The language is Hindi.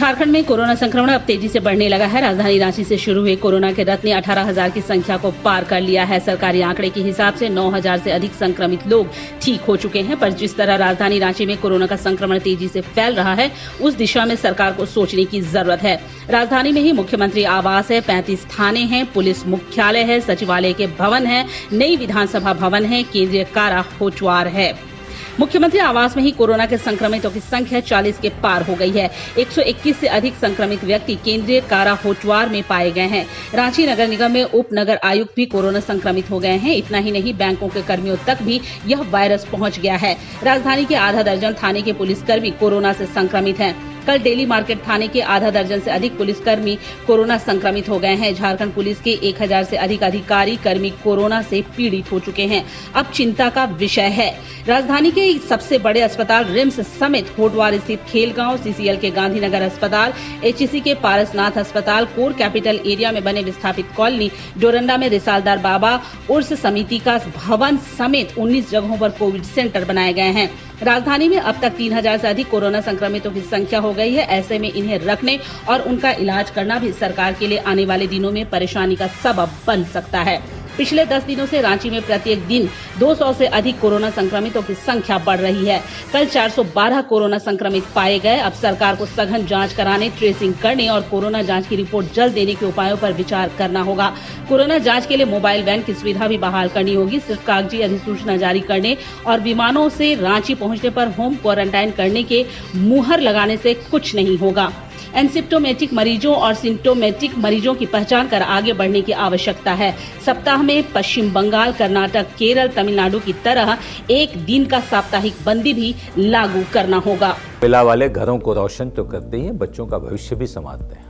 झारखंड में कोरोना संक्रमण अब तेजी से बढ़ने लगा है। राजधानी रांची से शुरू हुए कोरोना के रथ ने 18,000 की संख्या को पार कर लिया है। सरकारी आंकड़े के हिसाब से 9,000 से अधिक संक्रमित लोग ठीक हो चुके हैं। पर जिस तरह राजधानी रांची में कोरोना का संक्रमण तेजी से फैल रहा है, उस दिशा में सरकार को सोचने की जरूरत है। राजधानी में ही मुख्यमंत्री आवास है, 35 थाने हैं, पुलिस मुख्यालय है, सचिवालय के भवन है, नई विधानसभा भवन है, केंद्रीय कारा होचवार है। मुख्यमंत्री आवास में ही कोरोना के संक्रमितों की संख्या 40 के पार हो गई है। 121 से अधिक संक्रमित व्यक्ति केंद्रीय कारा होचवार में पाए गए हैं। रांची नगर निगम में उप नगर आयुक्त भी कोरोना संक्रमित हो गए हैं। इतना ही नहीं, बैंकों के कर्मियों तक भी यह वायरस पहुंच गया है। राजधानी के आधा दर्जन थाने के पुलिसकर्मी कोरोना से संक्रमित हैं। कल डेली मार्केट थाने के आधा दर्जन से अधिक पुलिसकर्मी कोरोना संक्रमित हो गए हैं। झारखंड पुलिस के 1000 से अधिक अधिकारी कर्मी कोरोना से पीड़ित हो चुके हैं। अब चिंता का विषय है। राजधानी के सबसे बड़े अस्पताल रिम्स समेत होटवार स्थित खेलगांव, सीसीएल के गांधीनगर अस्पताल, एचईसी के पारसनाथ अस्पताल, कोर कैपिटल एरिया में बने विस्थापित कॉलोनी, डोरंडा में रिसालदार बाबा उर्स समिति का भवन समेत 19 जगहों पर कोविड सेंटर बनाए गए हैं। राजधानी में अब तक 3000 से अधिक कोरोना संक्रमितों की संख्या हो गई है। ऐसे में इन्हें रखने और उनका इलाज करना भी सरकार के लिए आने वाले दिनों में परेशानी का सबब बन सकता है। पिछले 10 दिनों से रांची में प्रत्येक दिन 200 से अधिक कोरोना संक्रमितों की संख्या बढ़ रही है। कल 412 कोरोना संक्रमित पाए गए। अब सरकार को सघन जांच कराने, ट्रेसिंग करने और कोरोना जांच की रिपोर्ट जल्द देने के उपायों पर विचार करना होगा। कोरोना जांच के लिए मोबाइल वैन की सुविधा भी बहाल करनी होगी। सिर्फ कागजी अधिसूचना जारी करने और विमानों से रांची पहुंचने पर होम क्वारंटाइन करने के मुहर लगाने से कुछ नहीं होगा। एसिम्प्टोमेटिक मरीजों और सिम्प्टोमेटिक मरीजों की पहचान कर आगे बढ़ने की आवश्यकता है। सप्ताह में पश्चिम बंगाल, कर्नाटक, केरल, तमिलनाडु की तरह एक दिन का साप्ताहिक बंदी भी लागू करना होगा। कोयला वाले घरों को रोशन तो करते ही हैं, बच्चों का भविष्य भी संवारते हैं।